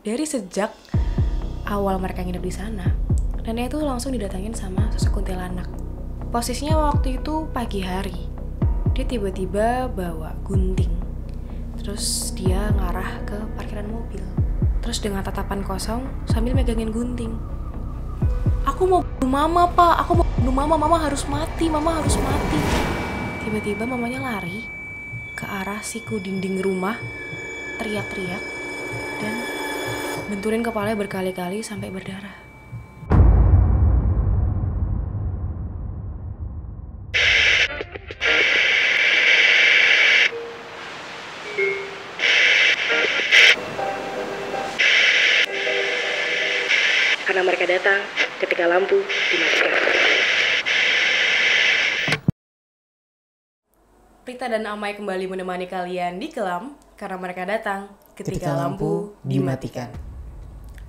dari sejak awal mereka nginep di sana. Nenek itu langsung didatangin sama sosok kuntilanak. Posisinya waktu itu pagi hari. Dia tiba-tiba bawa gunting. Terus dia ngarah ke parkiran mobil. Terus dengan tatapan kosong sambil megangin gunting. Aku mau bunuh mama, Pak. Aku mau bunuh mama. Mama harus mati. Mama harus mati. Tiba-tiba mamanya lari ke arah siku dinding rumah, teriak-teriak, dan benturin kepalanya berkali-kali sampai berdarah. Karena mereka datang ketika lampu dimatikan. Prita dan Amai kembali menemani kalian di Kelam karena mereka datang ketika lampu dimatikan.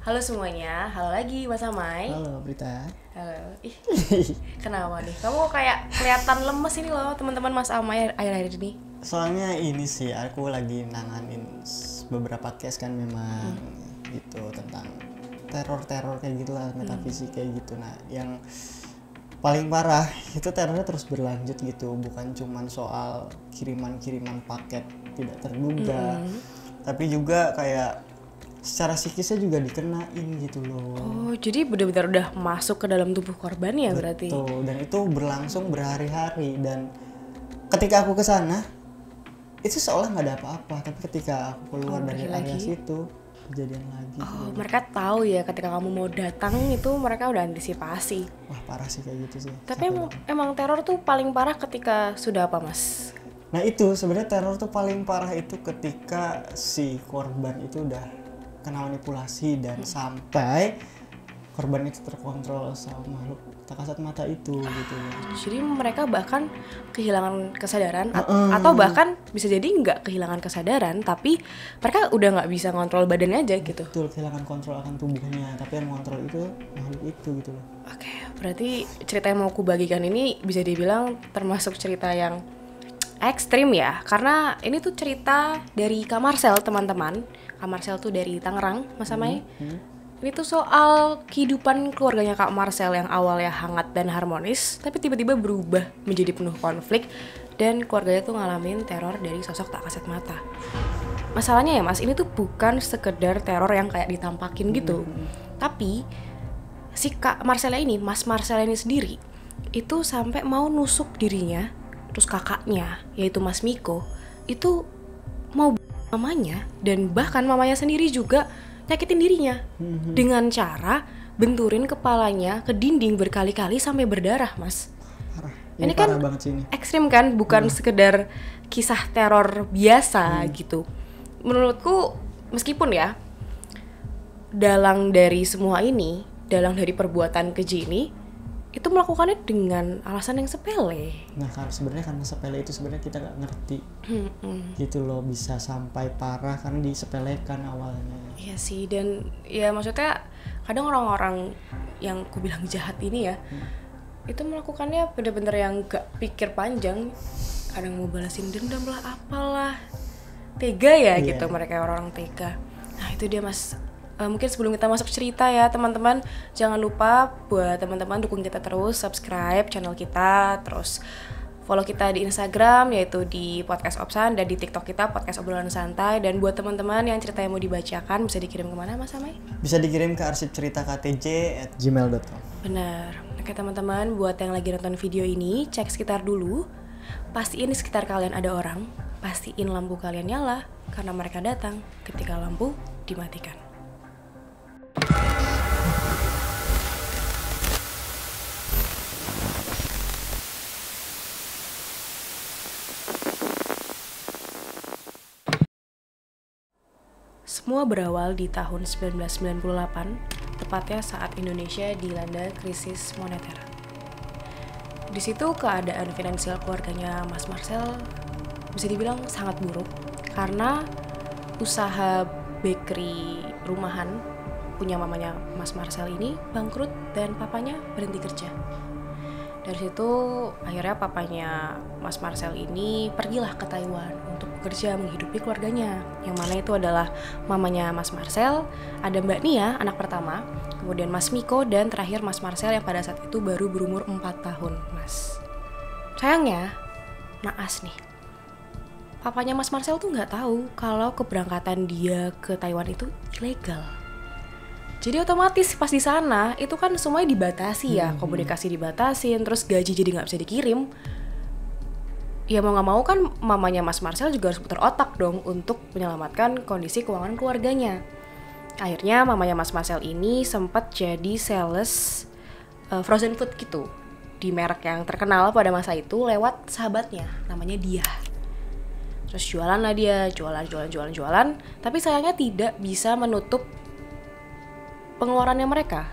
Halo semuanya, halo lagi Mas Amai. Halo Prita. Halo. Ih, kenapa nih? Kamu kayak kelihatan lemes ini loh teman-teman Mas Amai akhir-akhir ini. Soalnya ini sih aku lagi nanganin beberapa case kan memang gitu tentang teror-teror kayak gitulah, metafisik kayak gitu. Nah, yang paling parah itu terornya terus berlanjut gitu, bukan cuman soal kiriman-kiriman paket tidak terduga, tapi juga kayak secara psikisnya juga dikenain gitu loh. Oh, jadi benar-benar udah masuk ke dalam tubuh korban ya berarti? Betul, dan itu berlangsung berhari-hari. Dan ketika aku kesana itu seolah nggak ada apa-apa, tapi ketika aku keluar dari area situ kejadian lagi. Oh, mereka tahu ya ketika kamu mau datang itu mereka udah antisipasi. Wah, parah sih kayak gitu sih. Tapi emang teror tuh paling parah ketika sudah apa, Mas? Nah, itu sebenarnya teror tuh paling parah itu ketika si korban itu udah kena manipulasi dan sampai korban itu terkontrol sama makhluk tak kasat mata itu gitu. Jadi mereka bahkan kehilangan kesadaran atau bahkan bisa jadi nggak kehilangan kesadaran tapi mereka udah nggak bisa ngontrol badannya aja gitu. Betul, kehilangan kontrol akan tubuhnya, tapi yang mengontrol itu makhluk itu gitu loh. Oke, berarti cerita yang mau aku bagikan ini bisa dibilang termasuk cerita yang ekstrim ya, karena ini tuh cerita dari Kak Marcel teman-teman. Kak Marcel tuh dari Tangerang, Mas Amai. Ini tuh soal kehidupan keluarganya Kak Marcel yang awalnya hangat dan harmonis, tapi tiba-tiba berubah menjadi penuh konflik dan keluarganya tuh ngalamin teror dari sosok tak kasat mata. Masalahnya ya Mas, ini tuh bukan sekedar teror yang kayak ditampakin gitu, tapi si Kak Marcel ini, Mas Marcel ini sendiri, itu sampai mau nusuk dirinya, terus kakaknya, yaitu Mas Miko, itu mau mamanya dan bahkan mamanya sendiri juga nyakitin dirinya dengan cara benturin kepalanya ke dinding berkali-kali sampai berdarah, Mas. Parah. Ini parah kan banget sih ini. ekstrim kan, bukan sekedar kisah teror biasa gitu. Menurutku meskipun ya dalang dari semua ini, dalang dari perbuatan keji ini itu melakukannya dengan alasan yang sepele. Nah, sebenarnya karena sepele itu sebenarnya kita nggak ngerti gitu loh, bisa sampai parah karena disepelekan awalnya. Iya sih, dan ya maksudnya kadang orang-orang yang aku bilang jahat ini ya itu melakukannya bener-bener yang gak pikir panjang. Kadang mau balasin dendam lah, apalah, tega ya gitu, mereka orang tega. Nah itu dia Mas. Mungkin sebelum kita masuk cerita ya teman-teman, jangan lupa buat teman-teman dukung kita terus, subscribe channel kita, terus follow kita di Instagram yaitu di Podcast Opsan, dan di TikTok kita Podcast Obrolan Santai. Dan buat teman-teman yang ceritanya mau dibacakan bisa dikirim kemana Mas Amai? Bisa dikirim ke arsip cerita ktj@gmail.com. Benar. Oke teman-teman, buat yang lagi nonton video ini, cek sekitar dulu. Pastiin di sekitar kalian ada orang, pastiin lampu kalian nyala karena mereka datang ketika lampu dimatikan. Semua berawal di tahun 1998, tepatnya saat Indonesia dilanda krisis moneter. Di situ keadaan finansial keluarganya Mas Marcel bisa dibilang sangat buruk karena usaha bakery rumahan punya mamanya Mas Marcel ini bangkrut dan papanya berhenti kerja. Dari situ akhirnya papanya Mas Marcel ini pergilah ke Taiwan untuk bekerja menghidupi keluarganya, yang mana itu adalah mamanya Mas Marcel, ada Mbak Nia anak pertama, kemudian Mas Miko, dan terakhir Mas Marcel yang pada saat itu baru berumur 4 tahun, Mas. Sayangnya naas nih, papanya Mas Marcel tuh nggak tahu kalau keberangkatan dia ke Taiwan itu ilegal. Jadi otomatis pas di sana itu kan semuanya dibatasi ya, komunikasi dibatasin, terus gaji jadi nggak bisa dikirim. Ya mau nggak mau kan mamanya Mas Marcel juga harus putar otak dong untuk menyelamatkan kondisi keuangan keluarganya. Akhirnya mamanya Mas Marcel ini sempat jadi sales frozen food gitu di merek yang terkenal pada masa itu lewat sahabatnya namanya Dia. Terus jualan lah dia, jualan. Tapi sayangnya tidak bisa menutup pengeluarannya mereka.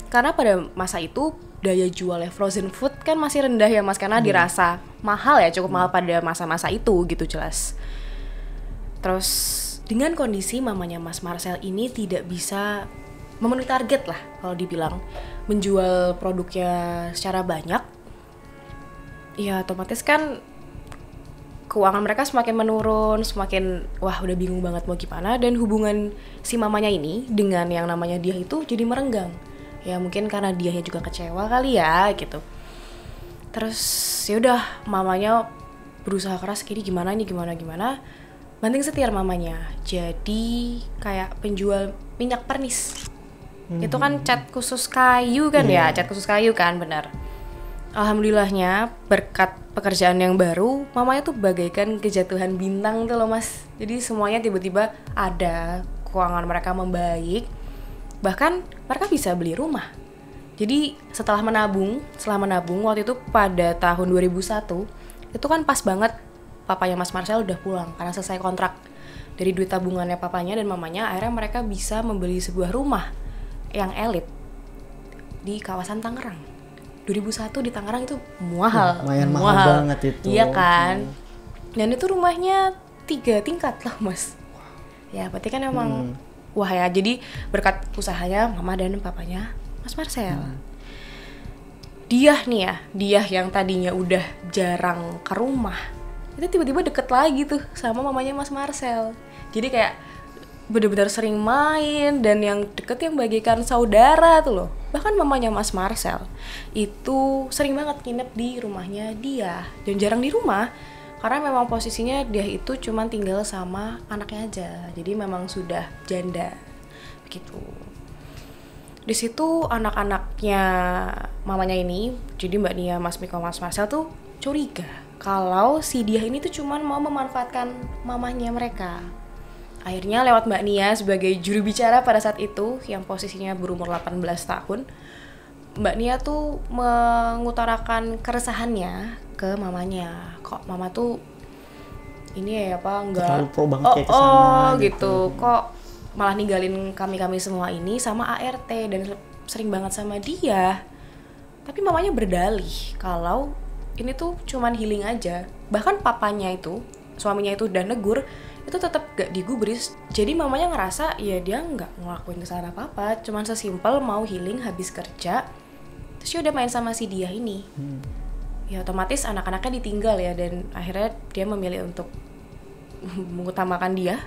Karena pada masa itu daya jualnya frozen food kan masih rendah ya Mas, karena dirasa mahal ya, cukup mahal pada masa-masa itu gitu jelas. Terus dengan kondisi mamanya Mas Marcel ini tidak bisa memenuhi target lah kalau dibilang, menjual produknya secara banyak, ya otomatis kan keuangan mereka semakin menurun, semakin wah udah bingung banget mau gimana, dan hubungan si mamanya ini dengan yang namanya Dia itu jadi merenggang. Ya mungkin karena Dianya juga kecewa kali ya gitu. Terus ya udah mamanya berusaha keras gimana, banting setir mamanya. Jadi kayak penjual minyak pernis. Itu kan cat khusus kayu kan ya, cat khusus kayu kan, benar. Alhamdulillahnya berkat pekerjaan yang baru, mamanya tuh bagaikan kejatuhan bintang tuh loh Mas. Jadi semuanya tiba-tiba ada, keuangan mereka membaik, bahkan mereka bisa beli rumah. Jadi setelah menabung waktu itu pada tahun 2001, itu kan pas banget papanya Mas Marcel udah pulang karena selesai kontrak. Dari duit tabungannya papanya dan mamanya, akhirnya mereka bisa membeli sebuah rumah yang elit di kawasan Tangerang. 2001 di Tangerang itu mahal, mahal banget itu. Iya kan. Dan itu rumahnya 3 tingkat lah Mas. Ya berarti kan emang wah ya. Jadi berkat usahanya mama dan papanya Mas Marcel. Dia yang tadinya udah jarang ke rumah, itu tiba-tiba deket lagi tuh sama mamanya Mas Marcel. Jadi kayak benar-benar sering main, dan yang deket yang bagaikan saudara tuh loh. Bahkan mamanya Mas Marcel itu sering banget nginep di rumahnya Dia, dan jarang di rumah karena memang posisinya Dia itu cuma tinggal sama anaknya aja, jadi memang sudah janda begitu. Di situ anak-anaknya mamanya ini, jadi Mbak Nia, Mas Miko, Mas Marcel tuh curiga kalau si Dia ini tuh cuma mau memanfaatkan mamanya mereka. Akhirnya lewat Mbak Nia sebagai juru bicara pada saat itu, yang posisinya berumur 18 tahun, Mbak Nia tuh mengutarakan keresahannya ke mamanya. Kok mama tuh ini ya apa enggak terlalu pro banget kayak kesana gitu. Kok malah ninggalin kami semua ini sama ART dan sering banget sama Dia. Tapi mamanya berdalih kalau ini tuh cuman healing aja. Bahkan papanya itu, suaminya itu udah negur, itu tetap gak digubris. Jadi mamanya ngerasa ya dia gak ngelakuin kesalahan apa-apa, cuman sesimpel mau healing habis kerja, terus dia udah main sama si Dia ini. Ya otomatis anak-anaknya ditinggal ya, dan akhirnya dia memilih untuk mengutamakan Dia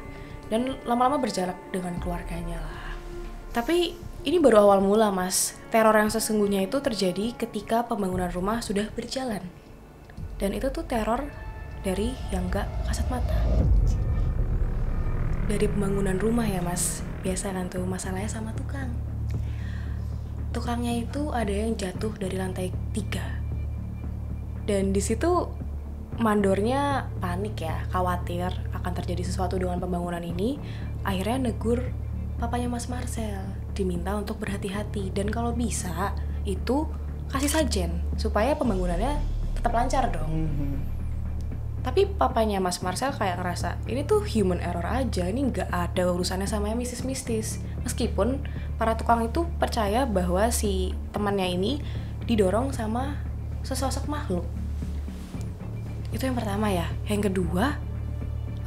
dan lama-lama berjarak dengan keluarganya lah. Tapi ini baru awal mula Mas. Teror yang sesungguhnya itu terjadi ketika pembangunan rumah sudah berjalan, dan itu tuh teror dari yang gak kasat mata. Dari pembangunan rumah ya Mas, biasa kan tuh masalahnya sama tukang. Tukangnya itu ada yang jatuh dari lantai 3. Dan di situ mandornya panik ya, khawatir akan terjadi sesuatu dengan pembangunan ini. Akhirnya negur papanya Mas Marcel, diminta untuk berhati-hati, dan kalau bisa itu kasih sajen supaya pembangunannya tetap lancar dong. Tapi papanya Mas Marcel kayak ngerasa ini tuh human error aja, ini nggak ada urusannya sama yang mistis-mistis. Meskipun para tukang itu percaya bahwa si temannya ini didorong sama sesosok makhluk. Itu yang pertama ya. Yang kedua,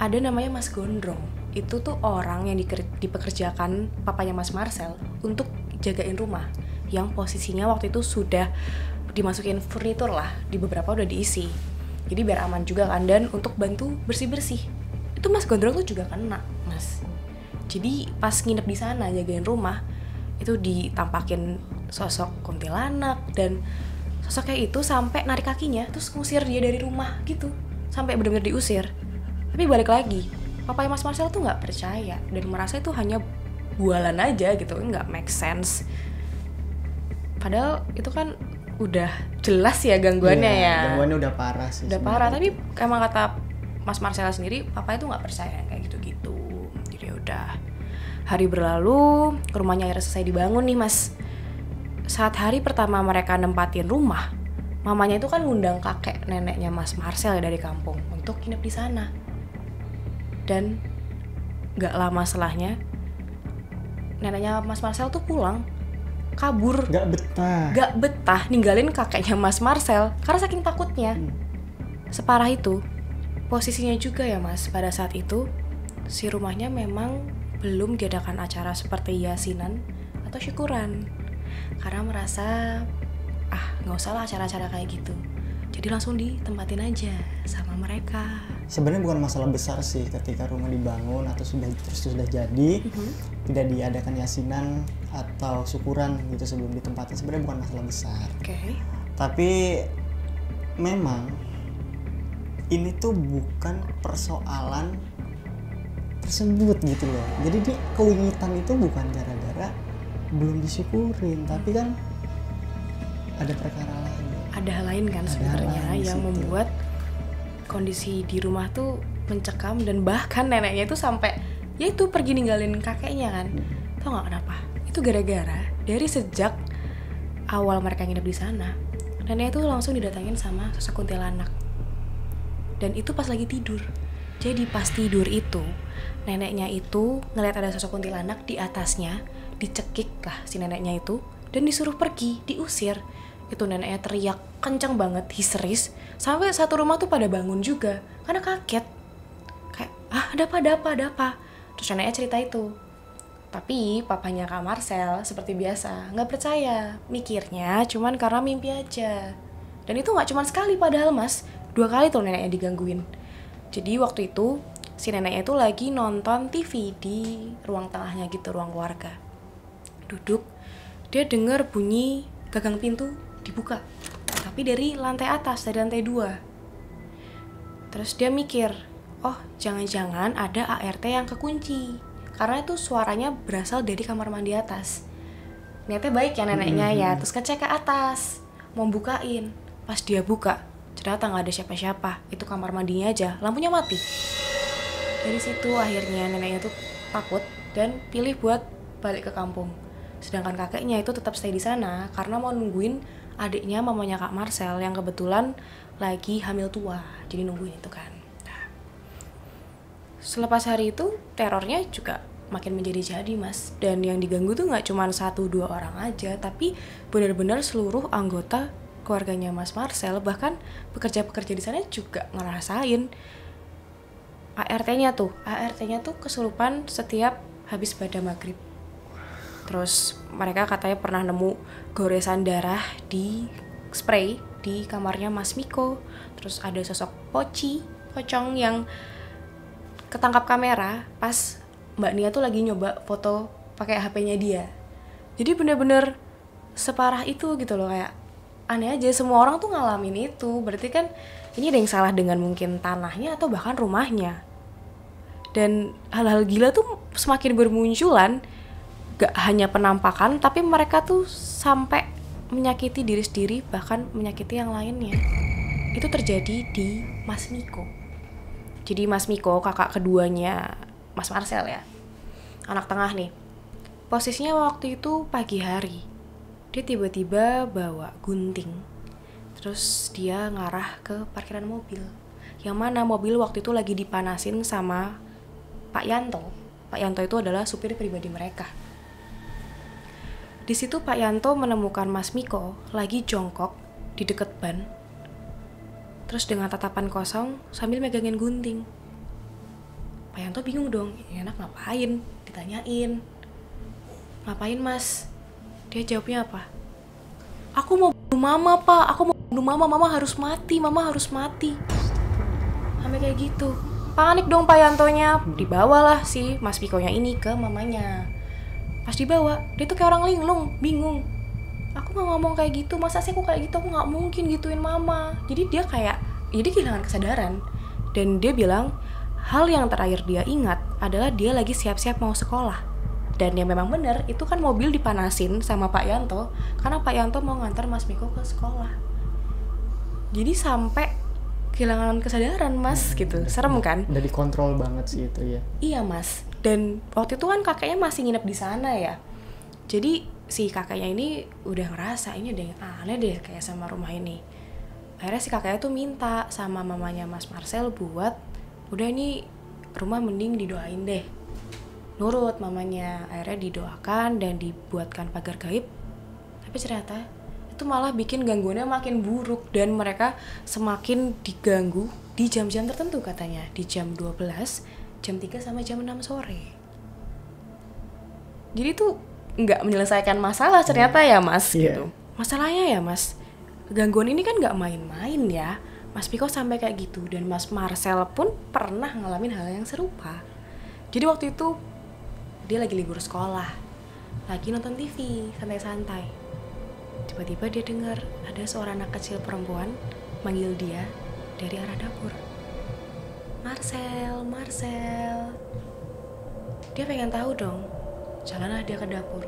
ada namanya Mas Gondrong. Itu tuh orang yang dipekerjakan papanya Mas Marcel untuk jagain rumah, yang posisinya waktu itu sudah dimasukin furnitur lah, di beberapa udah diisi. Jadi biar aman juga kan, dan untuk bantu bersih-bersih. itu Mas Gondrong tuh juga kena, Mas. Jadi pas nginep di sana jagain rumah, itu ditampakin sosok kuntilanak, dan sosoknya itu sampai narik kakinya terus ngusir dia dari rumah gitu, sampai benar-benar diusir. Tapi balik lagi, papanya Mas Marcel tuh nggak percaya dan merasa itu hanya bualan aja gitu, nggak make sense. Padahal itu kan udah jelas ya gangguannya ya. Gangguannya udah parah sih. Udah parah, tapi emang kata Mas Marcel sendiri, papa itu nggak percaya kayak gitu-gitu. Jadi udah, hari berlalu, rumahnya akhirnya selesai dibangun nih Mas. Saat hari pertama mereka nempatin rumah, mamanya itu kan ngundang kakek neneknya Mas Marcel dari kampung untuk nginep di sana. Dan nggak lama setelahnya, neneknya Mas Marcel tuh pulang, kabur. Gak betah ninggalin kakeknya Mas Marcel karena saking takutnya. Separah itu posisinya juga ya Mas, pada saat itu si rumahnya memang belum diadakan acara seperti yasinan atau syukuran, karena merasa nggak usah lah acara-acara kayak gitu, jadi langsung ditempatin aja sama mereka. Sebenarnya bukan masalah besar sih ketika rumah dibangun atau sudah jadi, tidak diadakan yasinan atau syukuran gitu sebelum ditempatin, sebenarnya bukan masalah besar. Tapi memang ini tuh bukan persoalan tersebut gitu loh. Jadi dia keuitan itu bukan gara-gara belum disyukurin, tapi kan ada perkara lain. Ada hal lain kan sebenarnya yang membuat kondisi di rumah tuh mencekam, dan bahkan neneknya itu sampai ya itu pergi ninggalin kakeknya kan. Tau nggak kenapa? Itu gara-gara dari sejak awal mereka nginep di sana, neneknya itu langsung didatangin sama sosok kuntilanak. Dan itu pas lagi tidur. Jadi pas tidur itu, neneknya itu ngeliat ada sosok kuntilanak di atasnya, dicekik lah si neneknya itu, dan disuruh pergi, diusir. Itu neneknya teriak kencang banget, histeris, sampai satu rumah tuh pada bangun juga karena kaget. Kayak, ada apa? Terus neneknya cerita itu. Tapi papanya Kak Marcel seperti biasa nggak percaya, mikirnya cuman karena mimpi aja. Dan itu nggak cuman sekali padahal Mas, 2 kali tuh neneknya digangguin. Jadi waktu itu si neneknya itu lagi nonton TV di ruang tengahnya gitu, ruang keluarga. Duduk, dia dengar bunyi gagang pintu dibuka, tapi dari lantai atas, dari lantai 2. Terus dia mikir, oh jangan-jangan ada ART yang kekunci, karena itu suaranya berasal dari kamar mandi atas. Niatnya baik ya neneknya ya, terus ngecek ke atas, mau bukain. Pas dia buka, ternyata nggak ada siapa-siapa, itu kamar mandinya aja, lampunya mati. Dari situ akhirnya neneknya tuh takut dan pilih buat balik ke kampung. Sedangkan kakeknya itu tetap stay di sana karena mau nungguin adiknya, mamanya Kak Marcel, yang kebetulan lagi hamil tua, jadi nungguin itu kan. Selepas hari itu terornya juga makin menjadi-jadi Mas, dan yang diganggu tuh nggak cuma 1-2 orang aja, tapi benar-benar seluruh anggota keluarganya Mas Marcel, bahkan pekerja-pekerja di sana juga ngerasain. ART-nya tuh kesurupan setiap habis pada maghrib. Terus mereka katanya pernah nemu goresan darah di spray di kamarnya Mas Miko. Terus ada sosok pocong yang ketangkap kamera pas Mbak Nia tuh lagi nyoba foto pakai HP-nya dia. Jadi bener-bener separah itu gitu loh, kayak aneh aja, semua orang tuh ngalamin itu. Berarti kan ini ada yang salah dengan mungkin tanahnya atau bahkan rumahnya. Dan hal-hal gila tuh semakin bermunculan, gak hanya penampakan, tapi mereka tuh sampai menyakiti diri sendiri, bahkan menyakiti yang lainnya. Itu terjadi di Mas Miko. Jadi Mas Miko, kakak keduanya Mas Marcel ya, anak tengah nih. Posisinya waktu itu pagi hari. Dia tiba-tiba bawa gunting. Terus dia ngarah ke parkiran mobil. Yang mana mobil waktu itu lagi dipanasin sama Pak Yanto. Pak Yanto itu adalah supir pribadi mereka. Di situ Pak Yanto menemukan Mas Miko lagi jongkok di dekat ban. Terus dengan tatapan kosong sambil megangin gunting. Pak Yanto bingung dong, ini anak ngapain? Ditanyain. Ngapain Mas? Dia jawabnya apa? Aku mau bunuh mama Pak, aku mau bunuh mama harus mati, mama harus mati. Sampai kayak gitu. Panik dong Pak Yantonya, dibawalah si Mas Pikonya ini ke mamanya. Pas dibawa, dia tuh kayak orang linglung, bingung. Aku gak ngomong kayak gitu, masa sih aku kayak gitu, aku gak mungkin gituin mama. Jadi dia kehilangan kesadaran. Dan dia bilang, hal yang terakhir dia ingat adalah dia lagi siap-siap mau sekolah. Dan yang memang benar, itu kan mobil dipanasin sama Pak Yanto, karena Pak Yanto mau ngantar Mas Piko ke sekolah. Jadi sampai kehilangan kesadaran Mas gitu, serem kan? Udah dikontrol banget sih itu ya. Iya Mas, dan waktu itu kan kakeknya masih nginep di sana ya. Jadi si kakeknya ini udah ngerasa ini ada yang aneh deh kayak sama rumah ini. Akhirnya si kakeknya tuh minta sama mamanya Mas Marcel buat udah ini rumah mending didoain deh. Nurut mamanya, akhirnya didoakan dan dibuatkan pagar gaib. Tapi ternyata itu malah bikin gangguannya makin buruk dan mereka semakin diganggu di jam-jam tertentu katanya, di jam 12, jam 3 sama jam 6 sore. Jadi tuh nggak menyelesaikan masalah ternyata ya Mas gitu. Masalahnya ya Mas, gangguan ini kan nggak main-main ya. Mas Piko sampai kayak gitu dan Mas Marcel pun pernah ngalamin hal yang serupa. Jadi waktu itu dia lagi libur sekolah, lagi nonton TV santai-santai. Tiba-tiba dia dengar ada seorang anak kecil perempuan manggil dia dari arah dapur. Marcel, Marcel. Dia pengen tahu dong. Jalanlah dia ke dapur.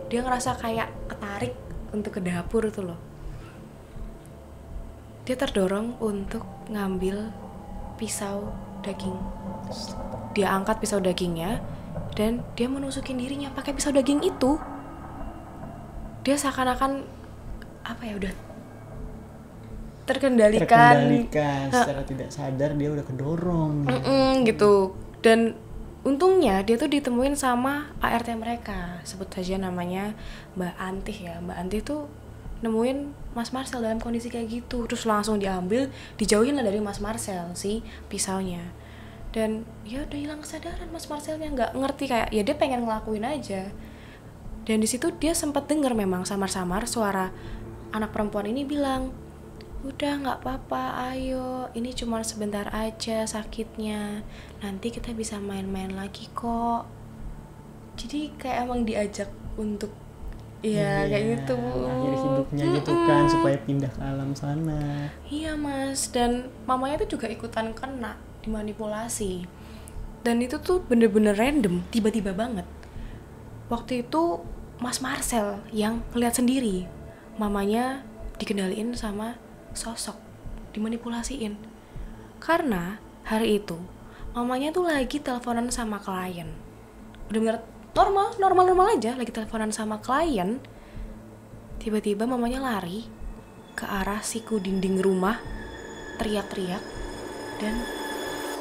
Dia ngerasa kayak ketarik untuk ke dapur itu loh. Dia terdorong untuk ngambil pisau daging. Dia angkat pisau dagingnya dan dia menusukin dirinya pakai pisau daging itu. Dia seakan-akan apa ya, udah terkendalikan secara tidak sadar, dia udah kedorong gitu. Dan untungnya dia tuh ditemuin sama ART mereka, sebut saja namanya Mbak Antih ya. Mbak Antih tuh nemuin Mas Marcel dalam kondisi kayak gitu, terus langsung diambil, dijauhin lah dari Mas Marcel si pisaunya. Dan ya udah hilang kesadaran Mas Marcelnya, nggak ngerti, kayak ya dia pengen ngelakuin aja. Dan di situ dia sempat dengar memang samar-samar suara anak perempuan ini bilang, udah nggak apa-apa, ayo, ini cuma sebentar aja sakitnya, nanti kita bisa main-main lagi kok. Jadi kayak emang diajak untuk ya kayak gitu, akhir hidupnya gitu kan, supaya pindah ke alam sana. Iya Mas, dan mamanya tuh juga ikutan kena dimanipulasi. Dan itu tuh bener-bener random, tiba-tiba banget. Waktu itu Mas Marcel yang ngeliat sendiri mamanya dikendaliin sama sosok, dimanipulasiin. Karena hari itu mamanya tuh lagi teleponan sama klien, bener-bener normal aja, lagi teleponan sama klien. Tiba-tiba mamanya lari ke arah siku dinding rumah, teriak-teriak dan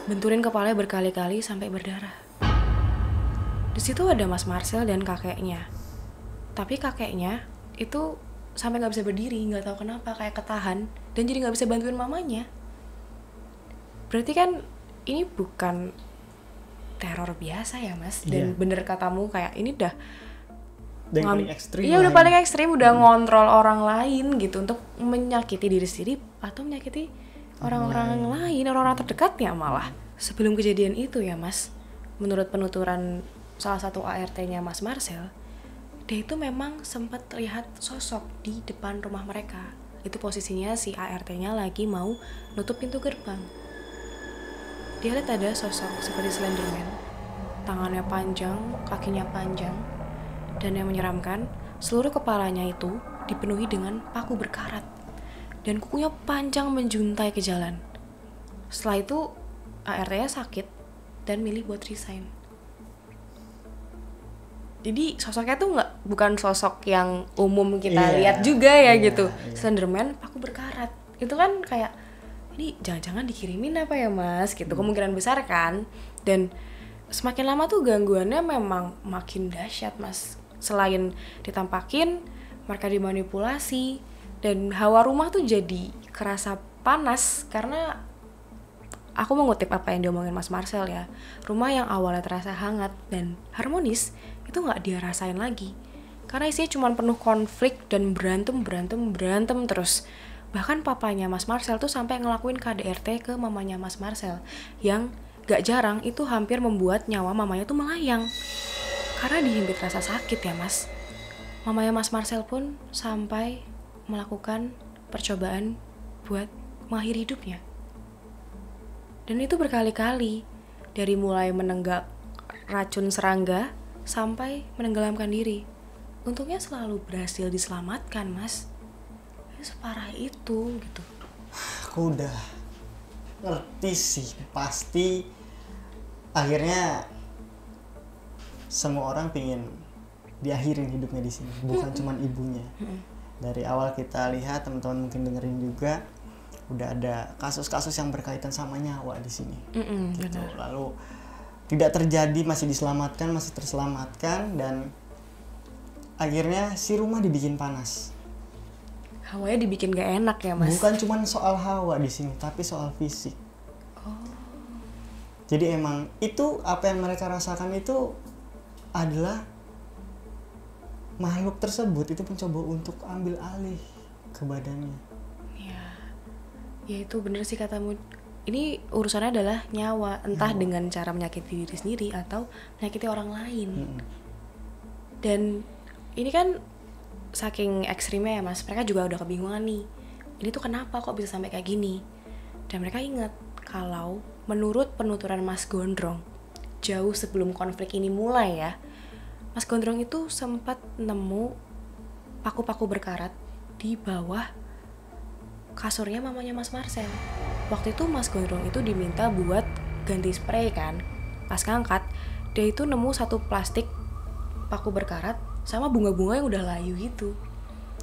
benturin kepalanya berkali-kali sampai berdarah. Di situ ada Mas Marcel dan kakeknya. Tapi kakeknya itu sampai nggak bisa berdiri, nggak tahu kenapa, kayak ketahan dan jadi nggak bisa bantuin mamanya. Berarti kan ini bukan teror biasa ya Mas. Dan bener katamu, kayak ini udah paling ekstrim. Iya udah paling ekstrim, udah ngontrol orang lain gitu untuk menyakiti diri sendiri atau menyakiti orang-orang lain, orang-orang terdekatnya malah. Sebelum kejadian itu ya Mas, menurut penuturan salah satu ART-nya Mas Marcel, dia itu memang sempat lihat sosok di depan rumah mereka. Itu posisinya si ART-nya lagi mau nutup pintu gerbang. Dia lihat ada sosok seperti Slenderman, tangannya panjang, kakinya panjang, dan yang menyeramkan, seluruh kepalanya itu dipenuhi dengan paku berkarat dan kukunya panjang menjuntai ke jalan. Setelah itu ART-nya sakit dan milih buat resign. Jadi sosoknya tuh bukan sosok yang umum kita lihat juga ya gitu. Slenderman paku berkarat. Itu kan kayak, ini jangan-jangan dikirimin apa ya Mas gitu, kemungkinan besar kan. Dan semakin lama tuh gangguannya memang makin dahsyat Mas. Selain ditampakin, mereka dimanipulasi dan hawa rumah tuh jadi kerasa panas. Karena aku mengutip apa yang diomongin Mas Marcel ya, rumah yang awalnya terasa hangat dan harmonis itu nggak dia rasain lagi, karena isinya cuma penuh konflik dan berantem terus. Bahkan papanya Mas Marcel tuh sampai ngelakuin KDRT ke mamanya Mas Marcel yang gak jarang itu hampir membuat nyawa mamanya tuh melayang. Karena dihimpit rasa sakit ya mas. Mamanya Mas Marcel pun sampai melakukan percobaan buat mengakhiri hidupnya. Dan itu berkali-kali, dari mulai menenggak racun serangga sampai menenggelamkan diri. Untungnya selalu berhasil diselamatkan mas. Itu separah itu gitu. Aku udah ngerti sih, pasti akhirnya semua orang pingin diakhirin hidupnya di sini, bukan cuman ibunya. Dari awal kita lihat, teman-teman mungkin dengerin juga, udah ada kasus-kasus yang berkaitan sama nyawa di sini. Gitu. Lalu tidak terjadi, masih diselamatkan, masih terselamatkan, dan akhirnya si rumah dibikin panas. Hawanya dibikin gak enak ya mas. Bukan cuman soal hawa di sini, tapi soal fisik. Jadi emang itu apa yang mereka rasakan itu adalah makhluk tersebut itu mencoba untuk ambil alih ke badannya. Ya itu bener sih katamu. Ini urusannya adalah nyawa, entah dengan cara menyakiti diri sendiri atau menyakiti orang lain. Dan ini kan saking ekstrimnya ya mas, mereka juga udah kebingungan nih. Ini tuh kenapa kok bisa sampai kayak gini? Dan mereka ingat kalau menurut penuturan Mas Gondrong, jauh sebelum konflik ini mulai ya, Mas Gondrong itu sempat nemu paku-paku berkarat di bawah kasurnya mamanya Mas Marcel. Waktu itu Mas Gondrong itu diminta buat ganti spray kan. Pas ngangkat, dia itu nemu satu plastik paku berkarat sama bunga-bunga yang udah layu gitu.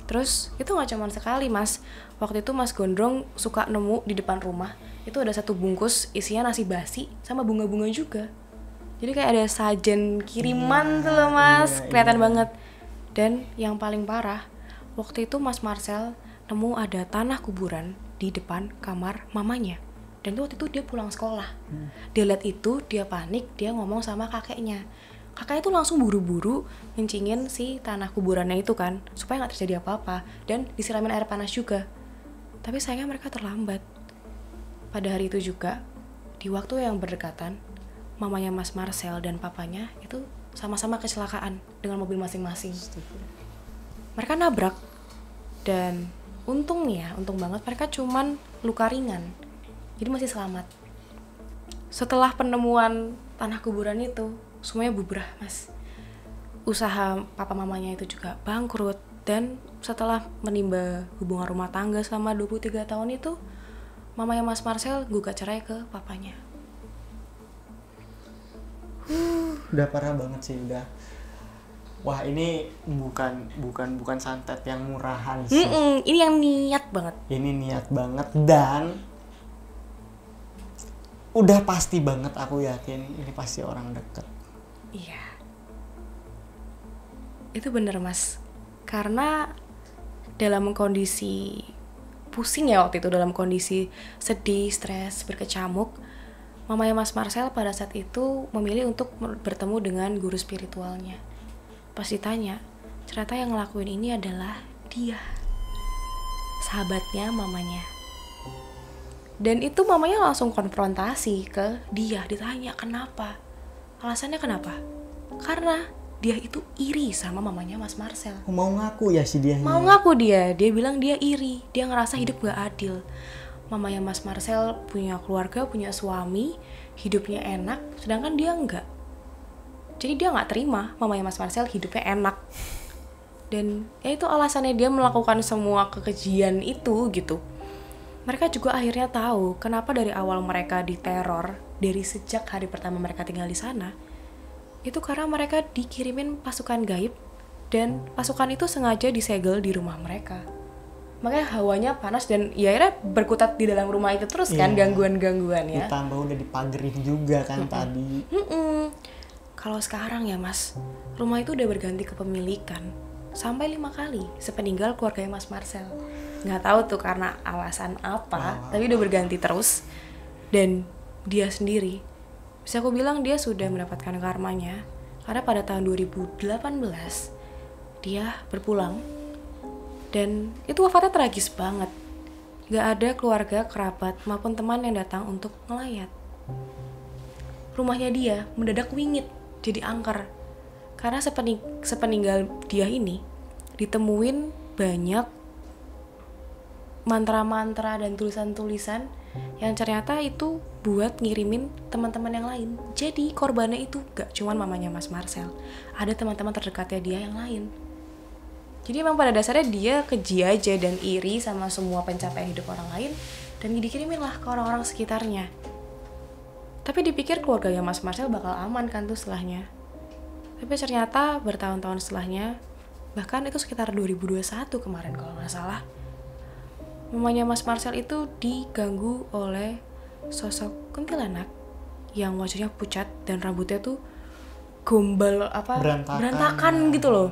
Terus itu gak cuma sekali mas. Waktu itu Mas Gondrong suka nemu di depan rumah, itu ada satu bungkus isinya nasi basi sama bunga-bunga juga. Jadi kayak ada sajen kiriman tuh loh mas, kelihatan banget. Dan yang paling parah, waktu itu Mas Marcel nemu ada tanah kuburan di depan kamar mamanya. Dan waktu itu dia pulang sekolah. Dia lihat itu, dia panik, dia ngomong sama kakeknya. Kakaknya itu langsung buru-buru ngencingin si tanah kuburannya itu kan, supaya gak terjadi apa-apa, dan disiramin air panas juga. Tapi sayangnya mereka terlambat. Pada hari itu juga, di waktu yang berdekatan, mamanya Mas Marcel dan papanya itu sama-sama kecelakaan dengan mobil masing-masing. Mereka nabrak, dan untung banget mereka cuman luka ringan, jadi masih selamat. Setelah penemuan tanah kuburan itu, semuanya bubrah mas. Usaha papa mamanya itu juga bangkrut. Dan setelah menimba hubungan rumah tangga selama 23 tahun itu, mamanya Mas Marcel gugat cerai ke papanya. Udah parah banget sih, udah. Wah, ini bukan santet yang murahan sih. Ini yang niat banget. Ini niat banget, dan udah pasti banget, aku yakin ini pasti orang deket. Iya. Itu bener mas. Karena dalam kondisi pusing ya waktu itu, dalam kondisi sedih, stres, berkecamuk, mamanya Mas Marcel pada saat itu memilih untuk bertemu dengan guru spiritualnya. Pas ditanya, ternyata yang ngelakuin ini adalah dia, sahabatnya mamanya. Dan itu mamanya langsung konfrontasi ke dia, ditanya kenapa. Alasannya kenapa? Karena dia itu iri sama mamanya Mas Marcel. Mau ngaku ya si dia. Mau ngaku dia bilang dia iri, dia ngerasa hidup gak adil. Mamanya Mas Marcel punya keluarga, punya suami, hidupnya enak, sedangkan dia enggak. Jadi dia gak terima mamanya Mas Marcel hidupnya enak. Dan ya itu alasannya dia melakukan semua kekejian itu gitu. Mereka juga akhirnya tahu kenapa dari awal mereka diteror dari sejak hari pertama mereka tinggal di sana. Itu karena mereka dikirimin pasukan gaib, dan pasukan itu sengaja disegel di rumah mereka. Makanya hawanya panas, dan ya akhirnya berkutat di dalam rumah itu terus kan, gangguan-gangguan ya. Ditambah udah dipagerin juga kan tadi. Kalau sekarang ya mas, rumah itu udah berganti kepemilikan sampai 5 kali sepeninggal keluarganya Mas Marcel. Nggak tahu tuh karena alasan apa, tapi udah berganti terus. Dan dia sendiri, bisa aku bilang dia sudah mendapatkan karmanya, karena pada tahun 2018 dia berpulang, dan itu wafatnya tragis banget. Gak ada keluarga, kerabat maupun teman yang datang untuk ngelayat. rumahnya dia mendadak wingit jadi angker. Karena sepeninggal dia ini ditemuin banyak mantra-mantra dan tulisan-tulisan yang ternyata itu buat ngirimin teman-teman yang lain. Jadi korbannya itu gak cuma mamanya Mas Marcel, ada teman-teman terdekatnya dia yang lain. Jadi emang pada dasarnya dia keji aja dan iri sama semua pencapaian hidup orang lain, dan dikirimin lah ke orang-orang sekitarnya. Tapi dipikir keluarganya Mas Marcel bakal aman kan tuh setelahnya. Tapi ternyata bertahun-tahun setelahnya, bahkan itu sekitar 2021 kemarin kalau nggak salah, mamanya Mas Marcel itu diganggu oleh sosok kuntilanak yang wajahnya pucat dan rambutnya tuh gombal berantakan gitu loh.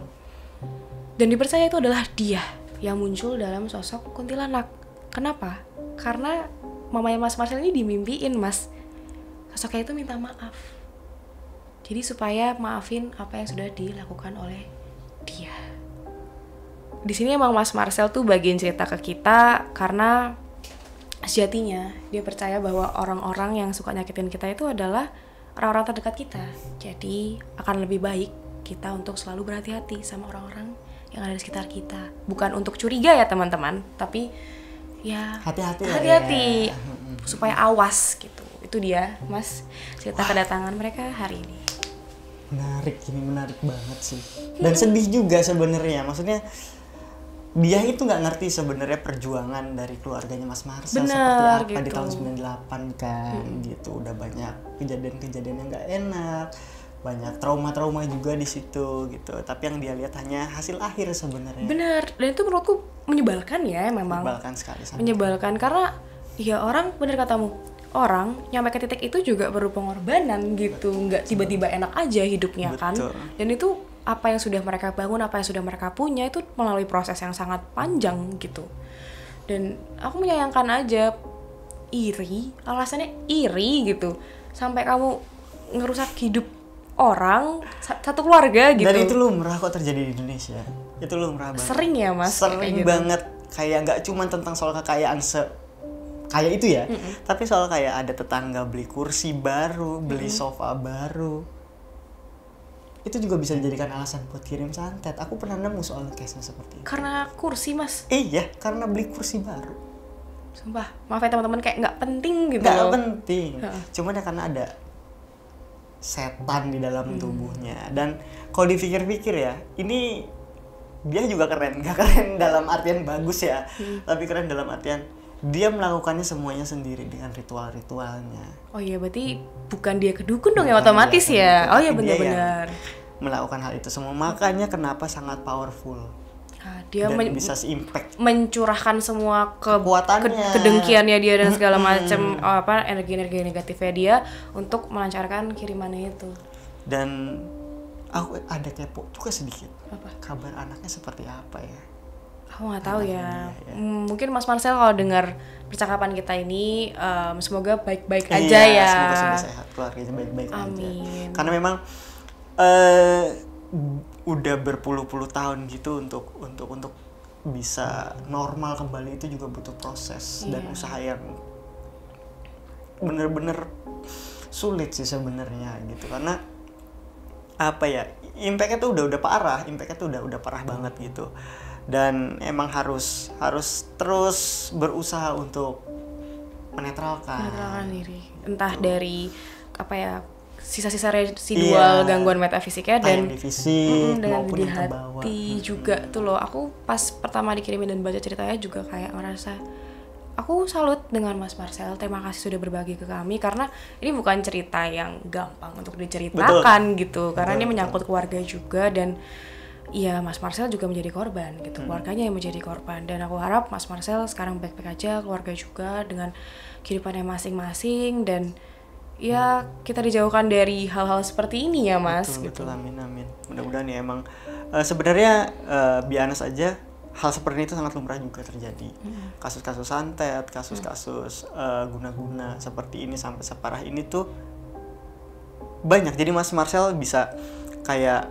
Dan dipercaya itu adalah dia yang muncul dalam sosok kuntilanak. Kenapa? Karena mamanya Mas Marcel ini dimimpiin, Mas. Sosoknya itu minta maaf. Jadi supaya maafin apa yang sudah dilakukan oleh dia. Di sini emang Mas Marcel tuh bagiin cerita ke kita karena sejatinya dia percaya bahwa orang-orang yang suka nyakitin kita itu adalah orang-orang terdekat kita. Jadi akan lebih baik kita untuk selalu berhati-hati sama orang-orang yang ada di sekitar kita. Bukan untuk curiga ya teman-teman, tapi ya hati-hati supaya awas gitu. Itu dia Mas cerita kedatangan mereka hari ini. Menarik banget sih. Dan sedih juga sebenarnya. Maksudnya dia itu nggak ngerti sebenarnya perjuangan dari keluarganya Mas Marcel seperti apa gitu. Di tahun 98 kan gitu. Udah banyak kejadian-kejadian yang nggak enak, banyak trauma-trauma juga di situ gitu. Tapi yang dia lihat hanya hasil akhir sebenarnya. Benar, dan itu menurutku menyebalkan ya memang. Menyebalkan sekali. Menyebalkan karena ya orang, bener katamu, orang nyampe ke titik itu juga perlu pengorbanan gitu, nggak tiba-tiba enak aja hidupnya. Betul. Kan. Dan itu apa yang sudah mereka bangun, apa yang sudah mereka punya itu melalui proses yang sangat panjang gitu. Dan aku menyayangkan aja, iri, alasannya iri gitu, sampai kamu ngerusak hidup orang satu keluarga gitu. Dan itu lumrah kok terjadi di Indonesia. Itu lumrah banget. Sering ya Mas. Sering banget gitu. Kayak nggak cuma tentang soal kekayaan kayak itu ya, tapi soal kayak ada tetangga beli kursi baru, beli sofa baru. Itu juga bisa dijadikan alasan buat kirim santet. Aku pernah nemu soal case seperti itu. Karena kursi Mas? Iya, karena beli kursi baru. Sumpah, maaf ya teman-teman, kayak nggak penting gitu. Nggak penting, cuman ya karena ada setan di dalam tubuhnya. Dan kalau dipikir-pikir ya, ini dia juga keren. Gak keren dalam artian bagus ya, tapi keren dalam artian dia melakukannya semuanya sendiri dengan ritual-ritualnya. Oh iya, berarti bukan dia kedukun dong ya otomatis ya. Oh iya, benar-benar melakukan hal itu semua. Makanya kenapa sangat powerful. Dia bisa se-impact, mencurahkan semua kekuatannya, kedengkiannya dia dan segala macam energi-energi negatifnya dia untuk melancarkan kirimannya itu. Dan aku ada kepo juga sedikit. Apa? Kabar anaknya seperti apa ya? Aku nggak tahu ya. Mungkin Mas Marcel kalau dengar percakapan kita ini, semoga baik-baik aja ya. Semoga sehat, keluarganya baik-baik aja. Karena memang udah berpuluh-puluh tahun gitu untuk bisa normal kembali itu juga butuh proses dan usaha yang bener-bener sulit sih sebenarnya gitu. Karena apa ya, impactnya tuh udah parah, udah parah banget gitu. Dan emang harus terus berusaha untuk menetralkan diri, entah dari apa ya, sisa-sisa residual gangguan metafisiknya dan di fisik dengan maupun di hati juga tuh loh. Aku pas pertama dikirimin dan baca ceritanya juga kayak ngerasa aku salut dengan Mas Marcel. Terima kasih sudah berbagi ke kami, karena ini bukan cerita yang gampang untuk diceritakan gitu. Karena ini menyangkut keluarga juga, dan iya, Mas Marcel juga menjadi korban gitu, keluarganya yang menjadi korban. Dan aku harap Mas Marcel sekarang baik-baik aja, keluarga juga dengan kehidupannya masing-masing, dan ya kita dijauhkan dari hal-hal seperti ini ya Mas. Betul, amin. Mudah-mudahan ya emang sebenarnya biasa aja hal seperti itu sangat lumrah juga terjadi. Kasus-kasus santet, kasus-kasus guna-guna seperti ini sampai separah ini tuh banyak. Jadi Mas Marcel bisa kayak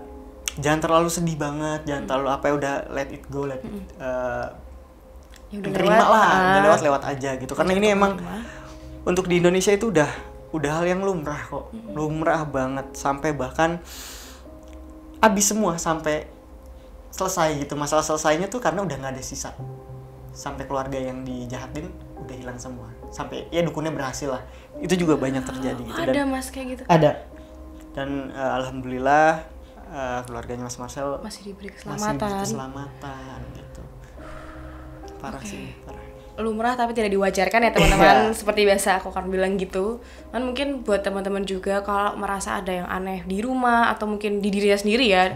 jangan terlalu sedih banget, jangan terlalu apa ya, udah let it go, terima lah, udah lewat aja gitu. Karena ini emang untuk di Indonesia itu udah udah hal yang lumrah kok, lumrah banget, sampai bahkan habis semua, sampai selesai gitu. Masalah selesainya tuh karena udah nggak ada sisa, sampai keluarga yang dijahatin udah hilang semua, sampai ya dukunnya berhasil lah. Itu juga banyak terjadi gitu. Ada mas kayak gitu. Ada. Dan alhamdulillah keluarganya Mas Marcel Masih diberi masih keselamatan. diberi keselamatan gitu. Parah sih, parah. Lumrah tapi tidak diwajarkan ya teman-teman. Iya. Seperti biasa aku akan bilang gitu. Kan mungkin buat teman-teman juga kalau merasa ada yang aneh di rumah atau mungkin di dirinya sendiri ya,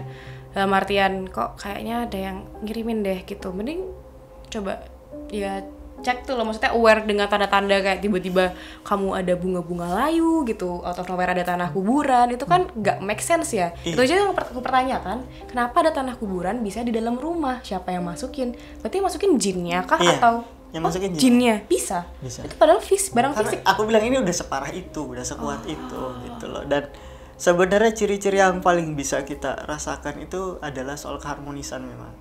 dalam artian kok kayaknya ada yang ngirimin deh gitu, mending coba ya cek tuh loh, maksudnya aware dengan tanda-tanda kayak tiba-tiba kamu ada bunga-bunga layu gitu, out of nowhere ada tanah kuburan, itu kan nggak make sense ya. Itu aja yang aku pertanyakan, kenapa ada tanah kuburan bisa di dalam rumah, siapa yang masukin? Berarti yang masukin jinnya kah Iya, atau yang masukin jinnya? Bisa. Itu padahal barang Karena fisik. aku bilang ini udah separah itu, udah sekuat itu gitu loh. Dan sebenarnya ciri-ciri yang paling bisa kita rasakan itu adalah soal keharmonisan memang.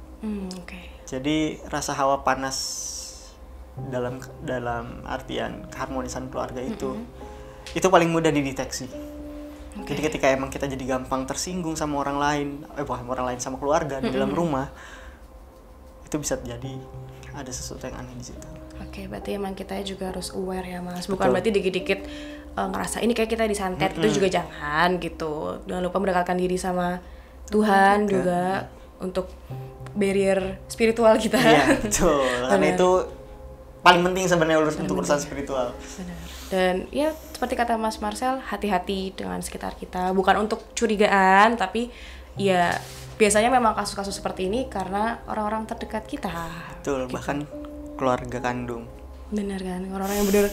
Oke. Jadi rasa hawa panas dalam artian keharmonisan keluarga itu paling mudah dideteksi. Jadi ketika emang kita jadi gampang tersinggung sama orang lain, sama keluarga di dalam rumah, itu bisa jadi ada sesuatu yang aneh di situ. Oke, berarti emang kita juga harus aware ya mas. Bukan berarti dikit-dikit ngerasa ini kayak kita disantet, itu juga jangan gitu. Jangan lupa mendekatkan diri sama Tuhan juga untuk barrier spiritual kita. Iya, betul. Karena itu paling penting sebenarnya untuk urusan spiritual. Benar. Dan ya seperti kata Mas Marcel, hati-hati dengan sekitar kita. Bukan untuk curigaan, tapi ya biasanya memang kasus-kasus seperti ini karena orang-orang terdekat kita. Betul, gitu. Bahkan keluarga kandung. Bener kan, orang-orang yang bener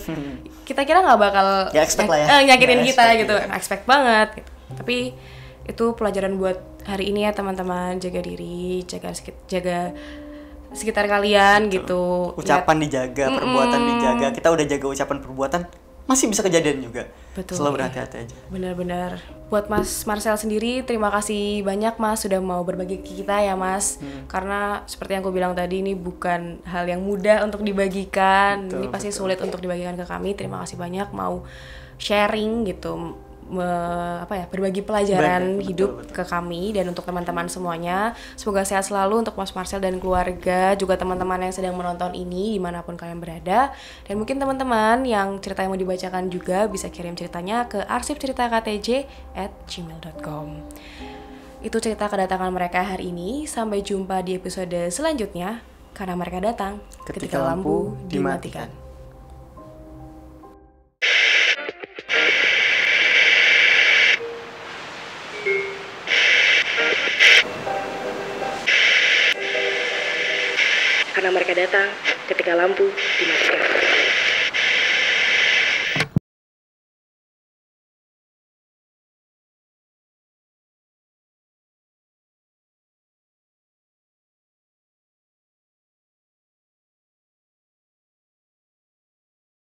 kita kira nggak bakal nyakitin kita gitu, expect banget gitu. Tapi itu pelajaran buat hari ini ya teman-teman, jaga diri, jaga sekitar kalian. Betul. Gitu. Ucapan dijaga, perbuatan dijaga. Kita udah jaga ucapan, perbuatan, masih bisa kejadian juga. Betul. Selalu berhati-hati aja. Benar-benar. Buat Mas Marcel sendiri, terima kasih banyak Mas sudah mau berbagi ke kita ya Mas. Karena seperti yang aku bilang tadi, ini bukan hal yang mudah untuk dibagikan. Betul, ini pasti sulit untuk dibagikan ke kami. Terima kasih banyak mau sharing gitu. Berbagi pelajaran hidup ke kami dan untuk teman-teman semuanya. Semoga sehat selalu untuk Mas Marcel dan keluarga, juga teman-teman yang sedang menonton ini dimanapun kalian berada. Dan mungkin teman-teman yang cerita yang mau dibacakan juga bisa kirim ceritanya ke arsipceritaktj@gmail.com. Itu cerita kedatangan mereka hari ini. Sampai jumpa di episode selanjutnya, karena mereka datang ketika lampu dimatikan. Karena mereka datang ketika lampu dimatikan.